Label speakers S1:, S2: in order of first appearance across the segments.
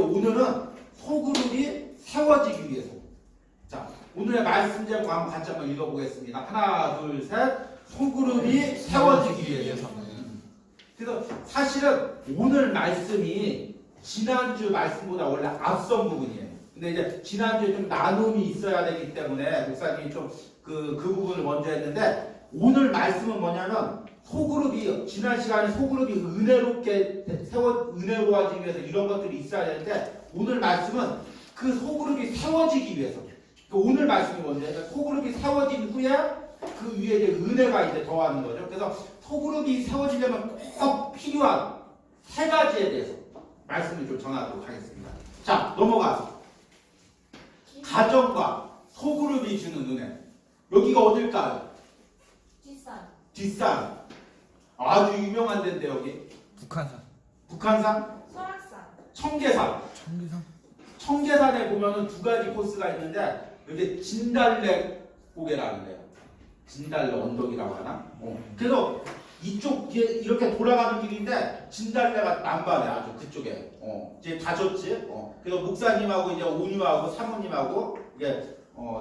S1: 오늘은 소그룹이 세워지기 위해서. 자, 오늘의 말씀 제목 한번 같이 한번 읽어보겠습니다. 하나, 둘, 셋. 소그룹이 세워지기 위해서. 그래서 사실은 오늘 말씀이 지난주 말씀보다 원래 앞선 부분이에요. 근데 이제 지난주에 좀 나눔이 있어야 되기 때문에 목사님이 좀 그 부분을 먼저 했는데, 오늘 말씀은 뭐냐면 소그룹이, 지난 시간에 소그룹이 은혜롭게 은혜로워지기 위해서 이런 것들이 있어야 되는데, 오늘 말씀은 그 소그룹이 세워지기 위해서. 오늘 말씀이 뭔데? 소그룹이 세워진 후에 그 위에 이제 은혜가 이제 더하는 거죠. 그래서 소그룹이 세워지려면 꼭 필요한 세 가지에 대해서 말씀을 좀 전하도록 하겠습니다. 자, 넘어가서 가정과 소그룹이 주는 은혜. 여기가 어딜까요? 뒷산. 아주 유명한 데인데 여기. 북한산?
S2: 설악산.
S1: 청계산에 보면은 두 가지 코스가 있는데, 여기 진달래 고개라는 데요. 진달래 언덕이라고 하나? 그래서 이쪽 이렇게 돌아가는 길인데 진달래가 남반해, 아주 그쪽에. 이제 다졌지. 그래서 목사님하고 이제 온유하고 사모님하고 이게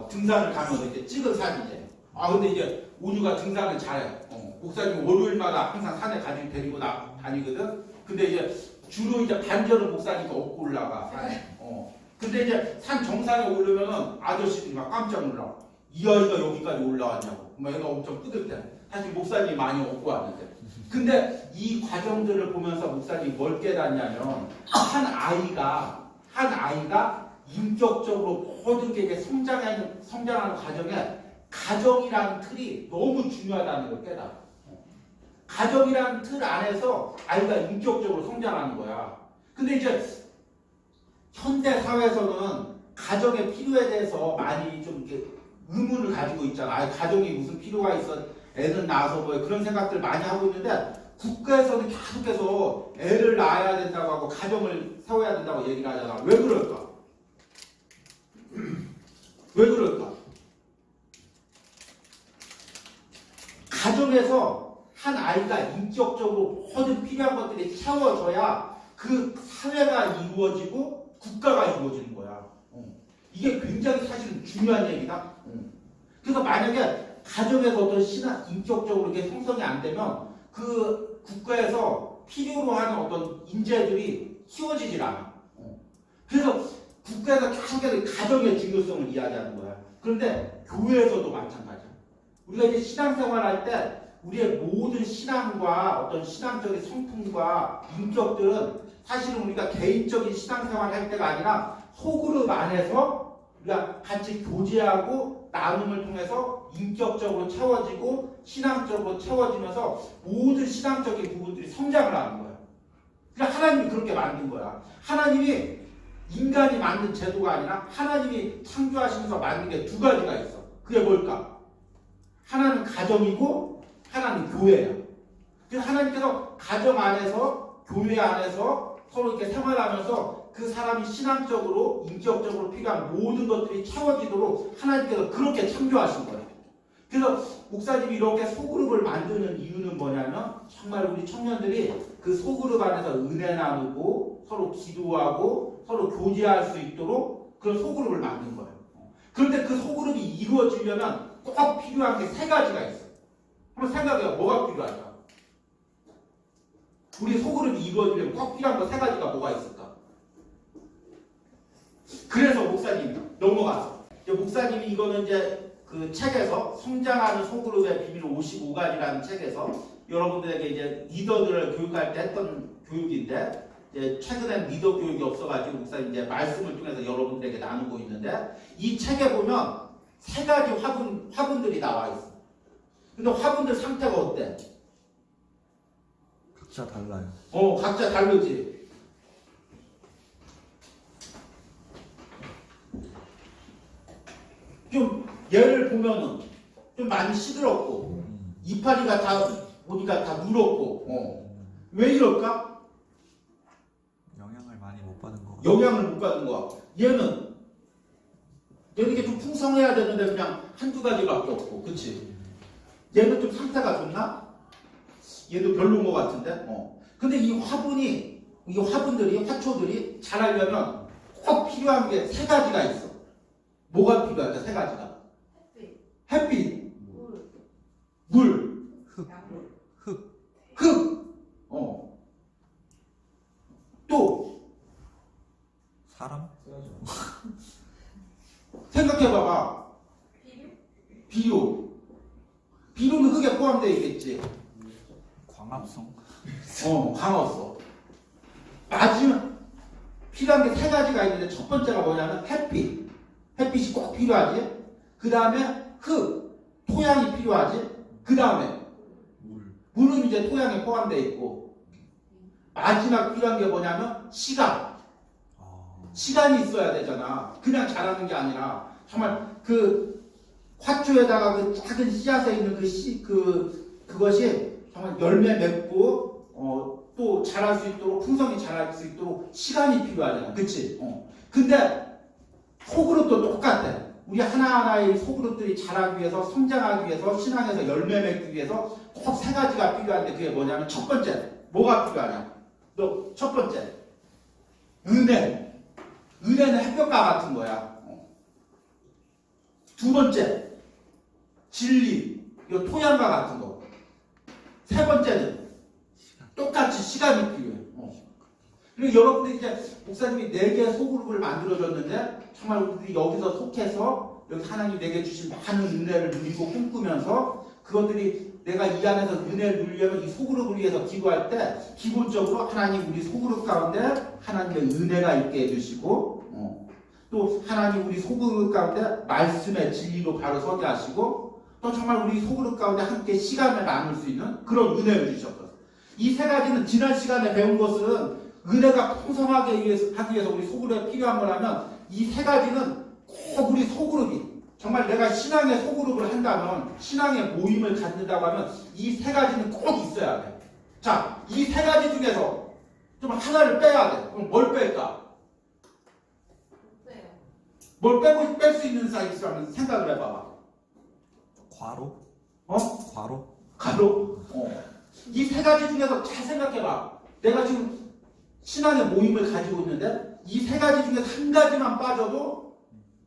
S1: 등산을 가면 이렇게 찍은 사진이에요. 아, 근데 이제 온유가 등산을 잘해. 목사님 월요일마다 항상 산에 가지고 데리고 다니거든. 근데 이제 주로 이제 반절은 목사님이 업고 올라가 산에. 근데 이제 산 정상에 오르면은 아저씨들이 막 깜짝 놀라. 이 아이가 여기까지 올라왔냐고. 막 얘가 엄청 뿌듯해. 사실 목사님이 많이 업고 왔는데. 근데 이 과정들을 보면서 목사님이 뭘 깨닫냐면, 한 아이가 인격적으로 모든 게 이제 성장하는 과정에 가정이라는 틀이 너무 중요하다는 걸 깨달아. 가정이라는 틀 안에서 아이가 인격적으로 성장하는 거야. 근데 이제 현대 사회에서는 가정의 필요에 대해서 많이 좀 이렇게 의문을 가지고 있잖아. 아, 가정이 무슨 필요가 있어? 애는 낳아서 뭐 그런 생각들 많이 하고 있는데, 국가에서는 계속해서 애를 낳아야 된다고 하고 가정을 세워야 된다고 얘기를 하잖아. 왜 그럴까? 왜 그럴까? 가정에서 한 아이가 인격적으로 모든 필요한 것들이 채워져야 그 사회가 이루어지고 국가가 이루어지는 거야. 이게 굉장히 사실은 중요한 얘기다. 그래서 만약에 가정에서 어떤 인격적으로 이게 형성이 안 되면 그 국가에서 필요로 하는 어떤 인재들이 키워지질 않아. 그래서 국가에서 계속해서 가정의 중요성을 이야기하는 거야. 그런데 교회에서도 마찬가지야. 우리가 이제 신앙생활 할 때 우리의 모든 신앙과 어떤 신앙적인 성품과 인격들은 사실은 우리가 개인적인 신앙생활 할 때가 아니라 소그룹 안에서 우리가 같이 교제하고 나눔을 통해서 인격적으로 채워지고 신앙적으로 채워지면서 모든 신앙적인 부분들이 성장을 하는 거야. 그러니까 하나님이 그렇게 만든 거야. 하나님이 인간이 만든 제도가 아니라 하나님이 창조하시면서 만든 게 두 가지가 있어. 그게 뭘까? 하나는 가정이고 하나는 교회야. 그래서 하나님께서 가정 안에서 교회 안에서 서로 이렇게 생활하면서 그 사람이 신앙적으로 인격적으로 필요한 모든 것들이 채워지도록 하나님께서 그렇게 창조하신 거예요. 그래서 목사님이 이렇게 소그룹을 만드는 이유는 뭐냐면, 정말 우리 청년들이 그 소그룹 안에서 은혜 나누고 서로 기도하고 서로 교제할 수 있도록 그런 소그룹을 만든 거예요. 그런데 그 소그룹이 이루어지려면 꼭 필요한 게 세 가지가 있어요. 한번 생각해요. 뭐가 필요할까? 우리 소그룹이 이루어지려면 꼭 필요한 거 세 가지가 뭐가 있을까? 그래서 목사님 넘어가서 목사님이 이거는 이제 그 책에서 성장하는 소그룹의 비밀 55가지라는 책에서 여러분들에게 이제 리더들을 교육할 때 했던 교육인데, 이제 최근엔 리더 교육이 없어가지고 목사님 이제 말씀을 통해서 여러분들에게 나누고 있는데, 이 책에 보면 세 가지 화분들이 나와 있어. 근데 화분들 상태가 어때?
S2: 각자 달라요.
S1: 각자 다르지. 좀 얘를 보면은 좀 많이 시들었고 이파리가 다 보니까 다 물었고 왜 이럴까?
S2: 영향을 많이 못 받은 거.
S1: 영향을 못 받은 거야. 얘는 이게 좀 풍성해야 되는데 그냥 한두 가지밖에 없고, 그치? 얘는 좀 상태가 좋나? 얘도 별로인 것 같은데? 근데 이 화분이 이 화초들이 자라려면 꼭 필요한 게 세 가지가 있어. 뭐가 필요할까? 세 가지가. 햇빛, 물, 흙. 또
S2: 사람?
S1: 생각해봐봐. 비료는 흙에 포함되어 있겠지.
S2: 광합성?
S1: 광합성. 마지막 필요한 게 세 가지가 있는데 첫 번째가 뭐냐면 햇빛. 햇빛이 꼭 필요하지. 그 다음에 흙, 토양이 필요하지. 그 다음에 물은 이제 토양에 포함되어 있고, 마지막 필요한 게 뭐냐면 시간. 시간이 있어야 되잖아. 그냥 자라는 게 아니라 정말 그 화초에다가 그 작은 씨앗에 있는 그것이 정말 열매 맺고 또 자랄 수 있도록, 풍성히 자랄 수 있도록 시간이 필요하잖아. 그치? 근데 소그룹도 똑같아. 우리 하나하나의 소그룹들이 자라기 위해서, 성장하기 위해서, 신앙에서 열매 맺기 위해서 꼭 세 가지가 필요한데 그게 뭐냐면 첫 번째, 뭐가 필요하냐? 너 첫 번째, 은혜. 은혜는 햇볕과 같은 거야. 두 번째, 진리. 이거 토양과 같은 거. 세 번째는 똑같이 시간이 필요해. 그리고 여러분들이 이제 목사님이 4개의 소그룹을 만들어줬는데 정말 우리 여기서 속해서 여기 하나님 내게 주신 많은 은혜를 누리고 꿈꾸면서 그것들이 내가 이 안에서 은혜를 누리려면 이 소그룹을 위해서 기도할 때 기본적으로 하나님 우리 소그룹 가운데 하나님의 은혜가 있게 해주시고 또 하나님 우리 소그룹 가운데 말씀의 진리로 바로 서게 하시고 또 정말 우리 소그룹 가운데 함께 시간을 나눌 수 있는 그런 은혜를 주셨거든요. 이 세 가지는 지난 시간에 배운 것은 은혜가 풍성하게 하기 위해서 우리 소그룹에 필요한 거라면 이 세 가지는 꼭 우리 소그룹이 정말 내가 신앙의 소그룹을 한다면 신앙의 모임을 갖는다고 하면 이 세 가지는 꼭 있어야 돼. 자, 이 세 가지 중에서 좀 하나를 빼야 돼. 그럼 뭘 뺄까? 뭘 뺄 수 있는 사람이 있으면 생각을 해봐봐.
S2: 과로? 과로?
S1: 가로? 이 세 가지 중에서 잘 생각해봐. 내가 지금 신앙의 모임을 가지고 있는데 이 세 가지 중에서 한 가지만 빠져도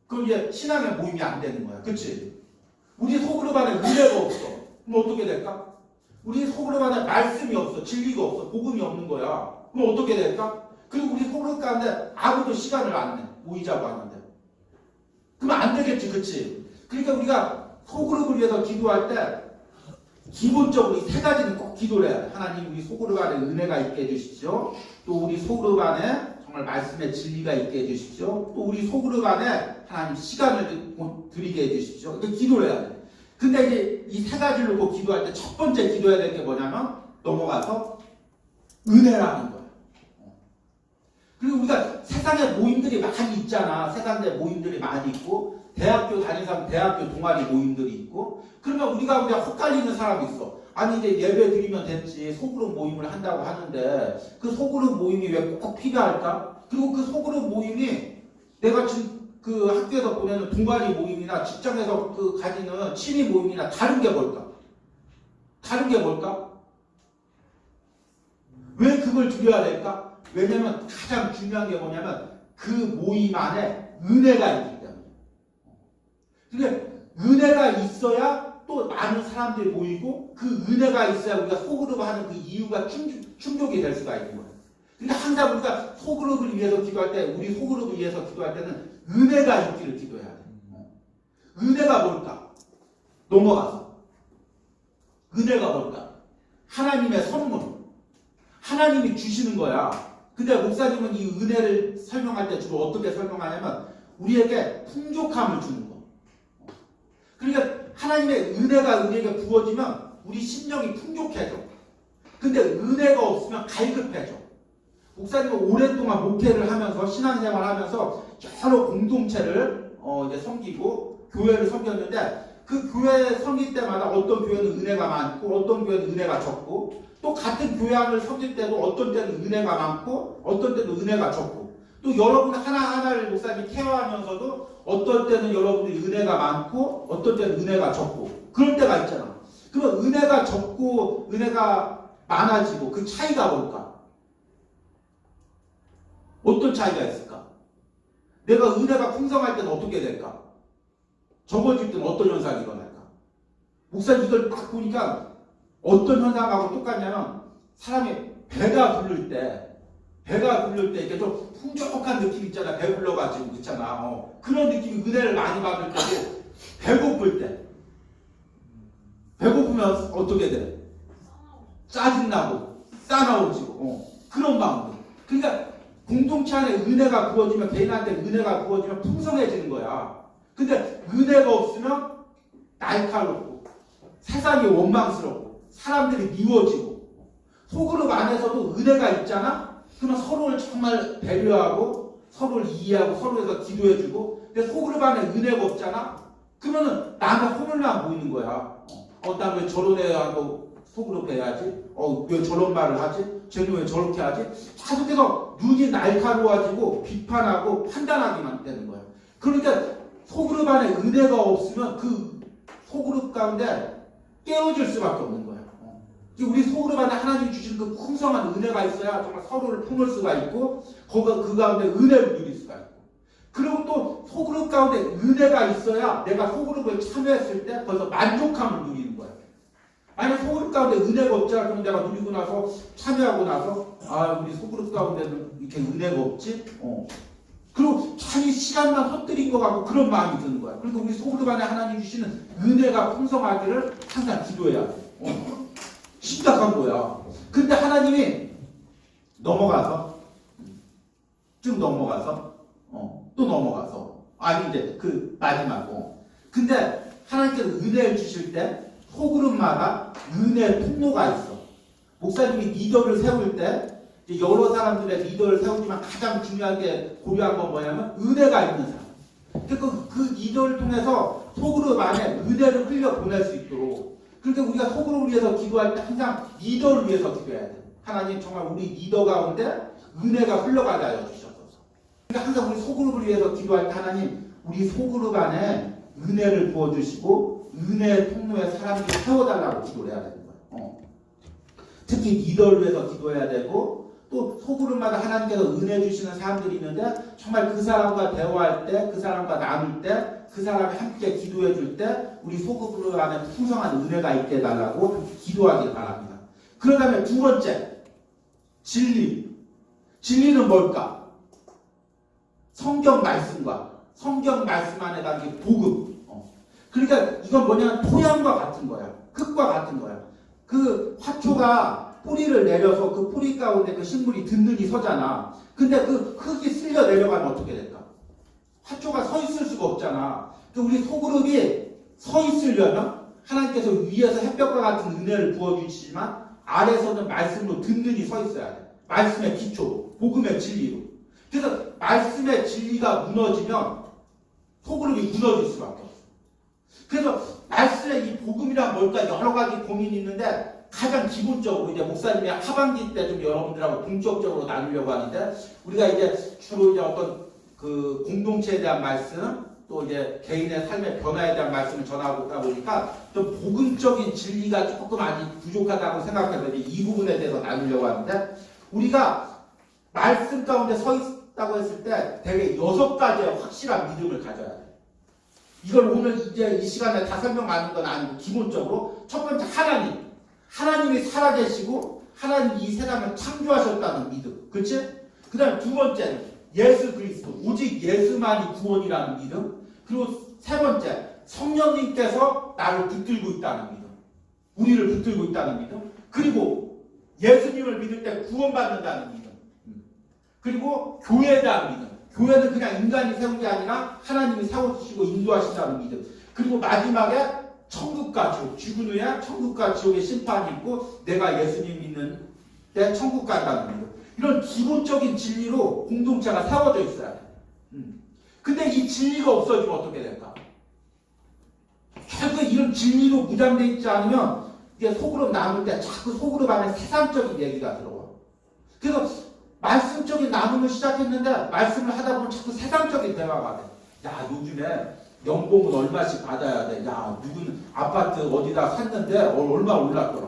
S1: 그럼 이제 신앙의 모임이 안 되는 거야. 그치? 우리 소그룹 안에 은혜가 없어. 그럼 어떻게 될까? 우리 소그룹 안에 말씀이 없어. 진리가 없어. 복음이 없는 거야. 그럼 어떻게 될까? 그리고 우리 소그룹 가운데 아무도 시간을 안 내. 모이자고 하는데. 그러면 안 되겠지. 그치? 그러니까 우리가 소그룹을 위해서 기도할 때 기본적으로 이 세 가지는 꼭 기도를 해야 돼. 하나님 우리 소그룹 안에 은혜가 있게 해주십시오. 또 우리 소그룹 안에 정말 말씀의 진리가 있게 해주십시오. 또 우리 소그룹 안에 하나님 시간을 드리게 해주십시오. 이렇게 기도를 해야 돼. 근데 이제 이 세 가지를 놓고 기도할 때 첫 번째 기도해야 될 게 뭐냐면 넘어가서 은혜라는 거야. 그리고 우리가 세상에 모임들이 많이 있잖아. 세상에 모임들이 많이 있고 대학교 다니는 사람 대학교 동아리 모임들이 있고 그러면 우리가 헛갈리는 사람이 있어. 아니 이제 예배 드리면 됐지 소그룹 모임을 한다고 하는데 그 소그룹 모임이 왜 꼭 필요할까? 그리고 그 소그룹 모임이 내가 지금 그 학교에서 보내는 동아리 모임이나 직장에서 그 가지는 취미 모임이나 다른 게 뭘까? 다른 게 뭘까? 왜 그걸 드려야 될까? 왜냐면 가장 중요한 게 뭐냐면 그 모임 안에 은혜가 있기 때문에. 그러니까 은혜가 있어야 또 많은 사람들이 모이고 그 은혜가 있어야 우리가 소그룹을 하는 그 이유가 충족이 될 수가 있는 거예요. 그러니까 항상 우리가 소그룹을 위해서 기도할 때 우리 소그룹을 위해서 기도할 때는 은혜가 있기를 기도해야 돼. 은혜가 뭘까? 넘어가서 은혜가 뭘까? 하나님의 선물. 하나님이 주시는 거야. 근데 목사님은 이 은혜를 설명할 때 주로 어떻게 설명하냐면 우리에게 풍족함을 주는 거. 그러니까 하나님의 은혜가 우리에게 부어지면 우리 심령이 풍족해져. 근데 은혜가 없으면 갈급해져. 목사님은 오랫동안 목회를 하면서 신앙생활을 하면서 여러 공동체를 이제 섬기고 교회를 섬겼는데 그 교회 섬길 때마다 어떤 교회는 은혜가 많고 어떤 교회는 은혜가 적고 또 같은 교양을 섬길 때도 어떤 때는 은혜가 많고 어떤 때는 은혜가 적고 또 여러분 하나하나를 목사님이 케어하면서도 어떤 때는 여러분들이 은혜가 많고 어떤 때는 은혜가 적고 그럴 때가 있잖아. 그러면 은혜가 적고 은혜가 많아지고 그 차이가 뭘까? 어떤 차이가 있을까? 내가 은혜가 풍성할 때는 어떻게 될까? 적어질 때는 어떤 현상이 일어날까? 목사님 이걸 딱 보니까 어떤 현상하고 똑같냐면 사람이 배가 부를 때 이렇게 좀 풍족한 느낌 있잖아. 배불러가지고 그렇잖아. 그런 느낌이 은혜를 많이 받을 때고 배고플 때 배고프면 어떻게 돼? 짜증나고 싸나워지고 그런 마음들. 그러니까 공동체 안에 은혜가 부어지면 개인한테 은혜가 부어지면 풍성해지는 거야. 근데 은혜가 없으면 날카롭고 세상이 원망스럽고 사람들이 미워지고 소그룹 안에서도 은혜가 있잖아. 그러면 서로를 정말 배려하고 서로를 이해하고 서로에서 기도해주고 근데 소그룹 안에 은혜가 없잖아. 그러면은 남의 허물만 보이는 거야. 나 왜 저런 애하고 속으로 해야지? 왜 저런 말을 하지? 쟤는 왜 저렇게 하지? 계속해서 눈이 날카로워지고 비판하고 판단하기만 되는 거야. 그러니까 소그룹 안에 은혜가 없으면 그 소그룹 가운데 깨어질 수밖에 없는 거야. 우리 소그룹 안에 하나님이 주신 그 풍성한 은혜가 있어야 정말 서로를 품을 수가 있고 그 가운데 은혜를 누릴 수가 있고 그리고 또 소그룹 가운데 은혜가 있어야 내가 소그룹을 참여했을 때 거기서 만족함을 누리는 거야. 만약 소그룹 가운데 은혜가 없잖아. 그러면 내가 누리고 나서 참여하고 나서 우리 소그룹 가운데는 이렇게 은혜가 없지? 그리고 자기 시간만 헛들인 것 같고 그런 마음이 드는 거야. 그러니까 우리 소그룹 안에 하나님 주시는 은혜가 풍성하기를 항상 기도해야 돼. 심각한 거야. 근데 하나님이 넘어가서 쭉 넘어가서 또 넘어가서 이제 그 마지막으로 근데 하나님께서 은혜를 주실 때 소그룹마다 은혜의 통로가 있어. 목사님이 리더를 세울 때 여러 사람들의 리더를 세우지만 가장 중요하게 고려한 건 뭐냐면 은혜가 있는 사람. 그러니까 그 리더를 통해서 소그룹 안에 은혜를 흘려보낼 수 있도록 그러니까 우리가 소그룹을 위해서 기도할 때 항상 리더를 위해서 기도해야 돼. 하나님 정말 우리 리더 가운데 은혜가 흘러가게 하여 주셔서 그러니까 항상 우리 소그룹을 위해서 기도할 때 하나님 우리 소그룹 안에 은혜를 부어주시고 은혜의 통로에 사람들이 세워달라고 기도를 해야 되는 거예요. 특히 리더를 위해서 기도해야 되고 또 소그룹마다 하나님께서 은혜 주시는 사람들이 있는데 정말 그 사람과 대화할 때 그 사람과 나눌 때 그 사람이 함께 기도해 줄 때 우리 소그룹 안에 풍성한 은혜가 있게 해달라고 기도하길 바랍니다. 그러다음에 두 번째 진리. 진리는 뭘까? 성경 말씀과 성경 말씀 안에 담긴 복음. 그러니까 이건 뭐냐면 토양과 같은 거야. 흙과 같은 거야. 그 화초가 뿌리를 내려서 그 뿌리 가운데 그 식물이 든든히 서잖아. 근데 그 흙이 쓸려 내려가면 어떻게 될까? 화초가 서 있을 수가 없잖아. 우리 소그룹이 서 있으려면 하나님께서 위에서 햇볕과 같은 은혜를 부어주시지만 아래서는 말씀으로 든든히 서 있어야 돼. 말씀의 기초로, 복음의 진리로. 그래서 말씀의 진리가 무너지면 소그룹이 무너질 수밖에 없어. 그래서 말씀의 이 복음이란 뭘까 여러 가지 고민이 있는데 가장 기본적으로 이제 목사님이 하반기 때 좀 여러분들하고 본격적으로 나누려고 하는데 우리가 이제 주로 이제 어떤 그 공동체에 대한 말씀 또 이제 개인의 삶의 변화에 대한 말씀을 전하고 있다 보니까 좀 복음적인 진리가 조금 아직 부족하다고 생각해서 이제 이 부분에 대해서 나누려고 하는데 우리가 말씀 가운데 서 있다고 했을 때 되게 6가지의 확실한 믿음을 가져야 돼. 이걸 오늘 이제 이 시간에 다 설명하는 건 아니고 기본적으로 첫 번째 하나님이 살아계시고 하나님이 이 세상을 창조하셨다는 믿음. 그렇지? 그 다음 두 번째는 예수 그리스도 오직 예수만이 구원이라는 믿음. 그리고 세 번째 성령님께서 나를 붙들고 있다는 믿음. 우리를 붙들고 있다는 믿음. 그리고 예수님을 믿을 때 구원받는다는 믿음. 그리고 교회에 대한 믿음. 교회는 그냥 인간이 세운 게 아니라 하나님이 세워주시고 인도하신다는 믿음. 그리고 마지막에 천국과 지옥, 죽은 후에 천국과 지옥의 심판이 있고 내가 예수님 믿는 때 천국 간다는 믿음. 이런 기본적인 진리로 공동체가 세워져 있어야 돼. 근데 이 진리가 없어지면 어떻게 될까? 결국 이런 진리로 무장되어 있지 않으면 이게 소그룹 나눌 때 자꾸 소그룹 안에 세상적인 얘기가 들어와. 그래서 말씀적인 나눔을 시작했는데 말씀을 하다 보면 자꾸 세상적인 대화가 돼. 야 요즘에 연봉은 얼마씩 받아야 돼. 야 누구는 아파트 어디다 샀는데 얼마 올랐더라.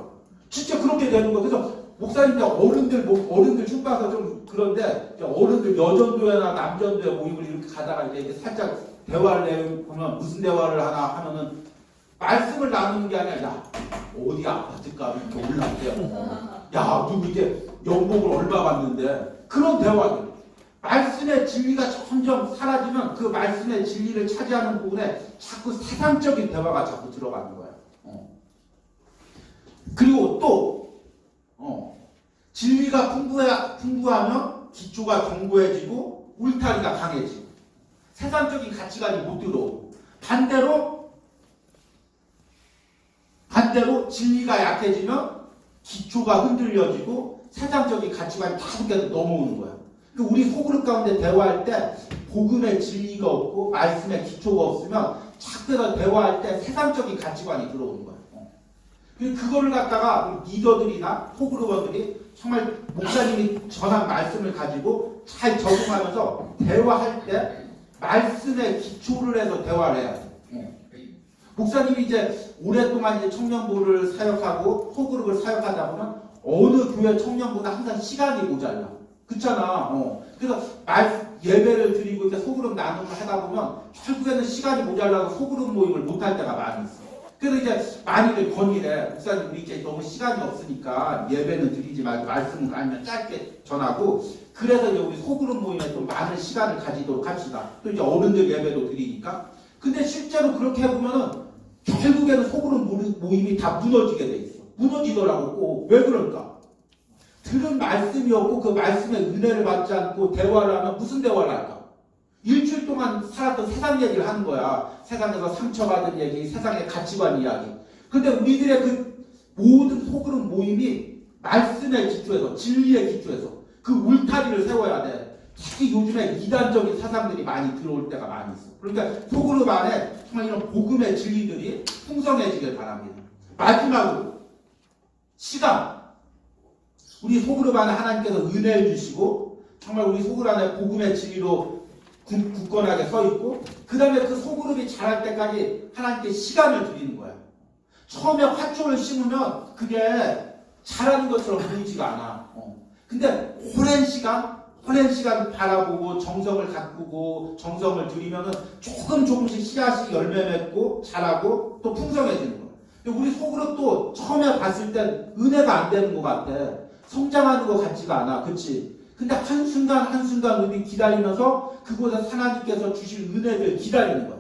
S1: 진짜 그렇게 되는 거야. 그래서 목사님 이제 어른들 춤봐서 좀 그런데 이제 어른들 여전도회나 남전도회 모임을 이렇게 가다가 이제 살짝 대화를 내보면 무슨 대화를 하나 하면은 말씀을 나누는 게 아니라 야 어디 아파트값이 이렇게 올랐대요. 야 누구 이제 연봉을 얼마 받는데 그런 대화들. 말씀의 진리가 점점 사라지면 그 말씀의 진리를 차지하는 부분에 자꾸 세상적인 대화가 자꾸 들어가는 거야. 그리고 또 진리가 풍부하면 기초가 견고해지고 울타리가 강해지고 세상적인 가치관이 못 들어오고 반대로 진리가 약해지면 기초가 흔들려지고 세상적인 가치관이 계속해서 넘어오는 거야. 우리 소그룹 가운데 대화할 때 복음의 진리가 없고 말씀의 기초가 없으면 자꾸 대화할 때 세상적인 가치관이 들어오는 거야. 그거를 갖다가 리더들이나 소그룹원들이 정말 목사님이 전한 말씀을 가지고 잘 적응하면서 대화할 때 말씀의 기초를 해서 대화를 해야 돼. 목사님이 이제 오랫동안 이제 청년부를 사역하고 소그룹을 사역하다 보면 어느 교회 청년부는 항상 시간이 모자라. 그렇잖아. 그래서 예배를 드리고 이렇게 소그룹 나눔을 하다 보면 결국에는 시간이 모자라서 소그룹 모임을 못할 때가 많이 있어. 그래서 이제 많이들 건의래. 목사님 우리 이제 너무 시간이 없으니까 예배는 드리지 말고 말씀을 아니면 짧게 전하고 그래서 이제 우리 소그룹 모임에 좀 많은 시간을 가지도록 합시다. 또 이제 어른들 예배도 드리니까. 근데 실제로 그렇게 해보면은 결국에는 소그룹 모임이 다 무너지게 돼 있어. 무너지더라고 꼭. 왜 그럴까? 들은 말씀이 없고 그 말씀의 은혜를 받지 않고 대화를 하면 무슨 대화를 할까? 일주일 동안 살았던 세상 얘기를 하는 거야. 세상에서 상처받은 얘기, 세상의 가치관 이야기. 근데 우리들의 그 모든 소그룹 모임이 말씀의 기초에서, 진리의 기초에서 그 울타리를 세워야 돼. 특히 요즘에 이단적인 사상들이 많이 들어올 때가 많이 있어. 그러니까 소그룹 안에 정말 이런 복음의 진리들이 풍성해지길 바랍니다. 마지막으로 시간. 우리 소그룹 안에 하나님께서 은혜를 주시고 정말 우리 소그룹 안에 복음의 진리로 굳건하게 서 있고 그 다음에 그 소그룹이 자랄 때까지 하나님께 시간을 드리는 거야. 처음에 화초를 심으면 그게 자라는 것처럼 보이지가 않아. 근데 오랜 시간 바라보고 정성을 가꾸고 정성을 들이면은 조금씩 씨앗이 열매 맺고 자라고 또 풍성해지는 거야. 근데 우리 소그룹도 처음에 봤을 땐 은혜가 안 되는 것 같아. 성장하는 것 같지가 않아. 그치? 근데 한순간 우리 기다리면서 그곳에 하나님께서 주실 은혜를 기다리는 거야.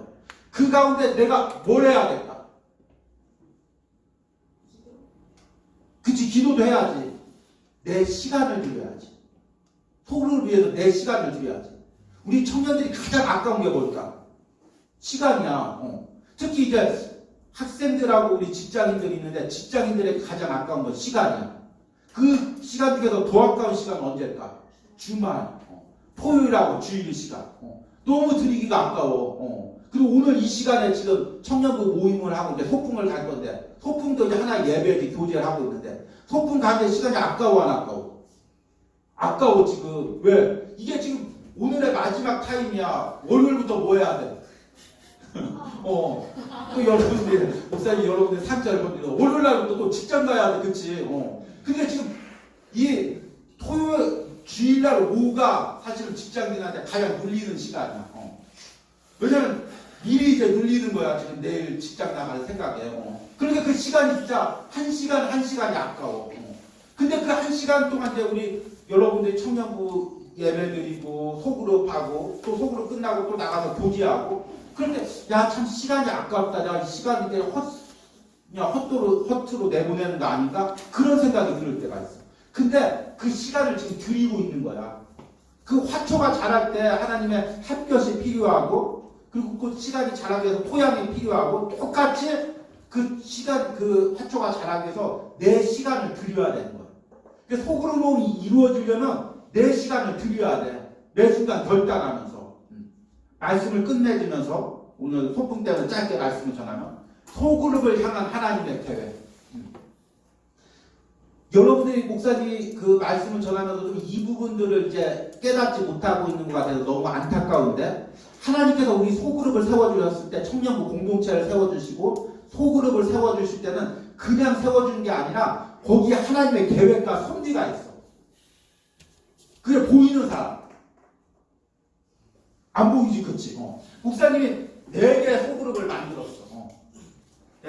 S1: 그 가운데 내가 뭘 해야겠다. 그치? 기도도 해야지. 내 시간을 드려야지. 소그룹을 위해서 내 시간을 드려야지. 우리 청년들이 가장 아까운 게 뭘까? 시간이야. 특히 이제 학생들하고 우리 직장인들이 있는데 직장인들의 가장 아까운 건 시간이야. 그 시간 중에서 더 아까운 시간은 언제일까? 주말, 토요일하고 주일 시간. 너무 드리기가 아까워. 그리고 오늘 이 시간에 지금 청년부 모임을 하고 이제 소풍을 갈 건데 소풍도 이제 하나의 예배지 교제를 하고 있는데 소풍 가는데 시간이 아까워 안 아까워? 아까워 지금. 왜? 이게 지금 오늘의 마지막 타임이야. 월요일부터 뭐 해야 돼? 또 여러분들, 목사님 여러분들 상자를 건드려. 월요일 날부터 또 직장 가야 돼. 그치? 근데 지금 이 토요일, 주일날 오후가 사실은 직장인한테 가장 눌리는 시간이야. 왜냐면 미리 이제 눌리는 거야. 지금 내일 직장 나갈 생각에. 그러니까 그 시간이 진짜 한 시간이 아까워. 근데 그 한 시간 동안 이제 우리 여러분들이 청년부 예배드리고 소그룹하고 또 소그룹 끝나고 또 나가서 교제하고 그런데 야 참 시간이 아깝다. 야 시간이 그냥 허투루 내보내는 거 아닌가? 그런 생각이 들 때가 있어. 근데 그 시간을 지금 드리고 있는 거야. 그 화초가 자랄 때 하나님의 햇볕이 필요하고 그리고 그 시간이 자라기 위해서 토양이 필요하고 똑같이 그 시간, 그 화초가 자라기 위해서 내 시간을 드려야 되는 거야. 그래서 소그룹 모임이 이루어지려면 내 시간을 드려야 돼. 매 순간 결단하면서. 말씀을 끝내주면서 오늘 소풍 때문에 짧게 말씀을 전하면 소그룹을 향한 하나님의 계획. 여러분들이 목사님이 그 말씀을 전하면서도 이 부분들을 이제 깨닫지 못하고 있는 것 같아서 너무 안타까운데 하나님께서 우리 소그룹을 세워주셨을 때 청년부 공동체를 세워주시고 소그룹을 세워주실 때는 그냥 세워주는 게 아니라 거기에 하나님의 계획과 섭리가 있어. 그게 보이는 사람. 안 보이지, 그치? 목사님이 4개의 소그룹을 만들었어.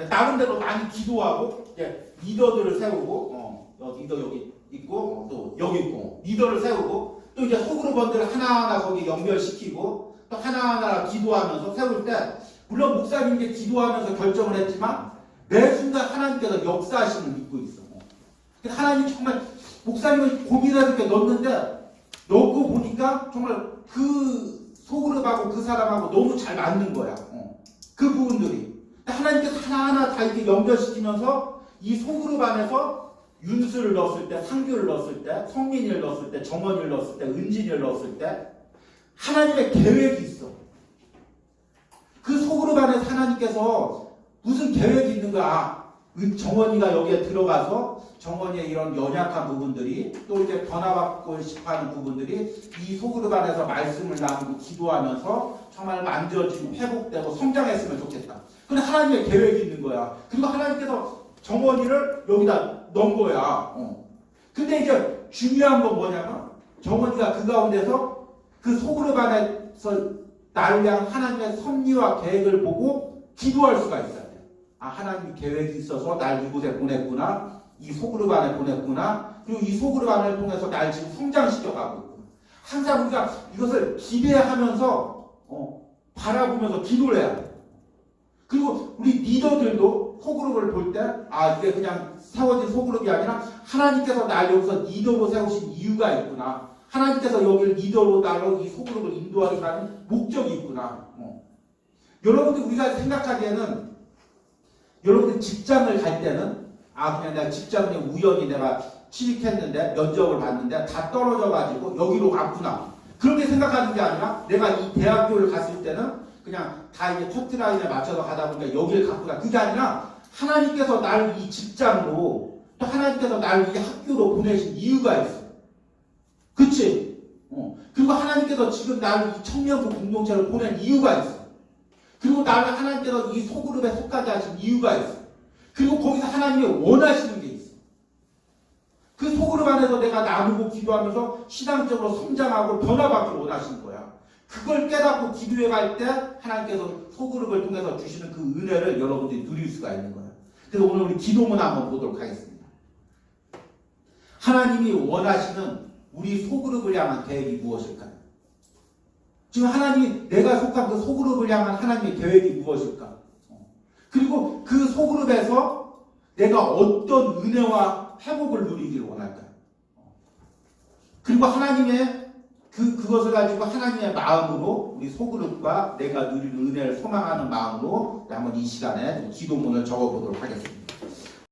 S1: 나름대로 많이 기도하고, 리더들을 세우고, 리더 여기 있고, 또 여기 있고, 리더를 세우고, 또 이제 소그룹원들을 하나하나 거기 연결시키고, 또 하나하나 기도하면서 세울 때, 물론 목사님께 기도하면서 결정을 했지만, 매 순간 하나님께서 역사하심을 믿고 있어. 하나님이 정말, 목사님을 고민해서 이렇게 넣는데, 넣고 보니까 정말 그 소그룹하고 그 사람하고 너무 잘 맞는 거야. 그 부분들이. 하나님께서 하나하나 다 이렇게 연결시키면서 이 소그룹 안에서 윤수를 넣었을 때, 상규를 넣었을 때, 성민이를 넣었을 때, 정원이를 넣었을 때, 은진이를 넣었을 때 하나님의 계획이 있어. 그 소그룹 안에서 하나님께서 무슨 계획이 있는 거야. 정원이가 여기에 들어가서 정원이의 이런 연약한 부분들이 또 이제 변화받고 싶어하는 부분들이 이 소그룹 안에서 말씀을 나누고 기도하면서 정말 만져지고 회복되고 성장했으면 좋겠다. 근데 하나님의 계획이 있는 거야. 그리고 하나님께서 정원이를 여기다 넣은 거야. 근데 이제 중요한 건 뭐냐면 정원이가 그 가운데서 그 소그룹 안에서 나를 위한 하나님의 섭리와 계획을 보고 기도할 수가 있어야 돼. 아, 하나님이 계획이 있어서 날 이곳에 보냈구나. 이 소그룹 안에 보냈구나. 그리고 이 소그룹 안을 통해서 날 지금 성장시켜가고 있구나. 항상 우리가 이것을 기대하면서 바라보면서 기도를 해야 돼. 그리고 우리 리더들도 소그룹을 볼 때 이게 그냥 세워진 소그룹이 아니라 하나님께서 날 여기서 리더로 세우신 이유가 있구나. 하나님께서 여기를 리더로 나로 이 소그룹을 인도하기 위한 목적이 있구나. 여러분들 우리가 생각하기에는 여러분들 직장을 갈 때는 그냥 내가 직장에 우연히 내가 취직했는데 면접을 봤는데 다 떨어져가지고 여기로 갔구나. 그렇게 생각하는 게 아니라 내가 이 대학교를 갔을 때는 그냥 다 이제 커트라인에 맞춰서 가다 보니까 여기를 갔구나. 그게 아니라 하나님께서 나를 이 직장으로 또 하나님께서 나를 이 학교로 보내신 이유가 있어. 그치? 그리고 하나님께서 지금 나를 이 청년부 공동체로 보낸 이유가 있어. 그리고 나를 하나님께서 이 소그룹에 속하게 하신 이유가 있어. 그리고 거기서 하나님이 원하시는 게 있어. 그 소그룹 안에서 내가 나누고 기도하면서 신앙적으로 성장하고 변화받기를 원하시는 거야. 그걸 깨닫고 기도해 갈 때 하나님께서 소그룹을 통해서 주시는 그 은혜를 여러분들이 누릴 수가 있는 거야. 그래서 오늘 우리 기도문 한번 보도록 하겠습니다. 하나님이 원하시는 우리 소그룹을 향한 계획이 무엇일까요? 지금 하나님이 내가 속한 그 소그룹을 향한 하나님의 계획이 무엇일까? 그리고 그 소그룹에서 내가 어떤 은혜와 회복을 누리기를 원할까요? 그리고 하나님의 그것을 가지고 하나님의 마음으로 우리 소그룹과 내가 누리는 은혜를 소망하는 마음으로 한번 이 시간에 기도문을 적어보도록 하겠습니다.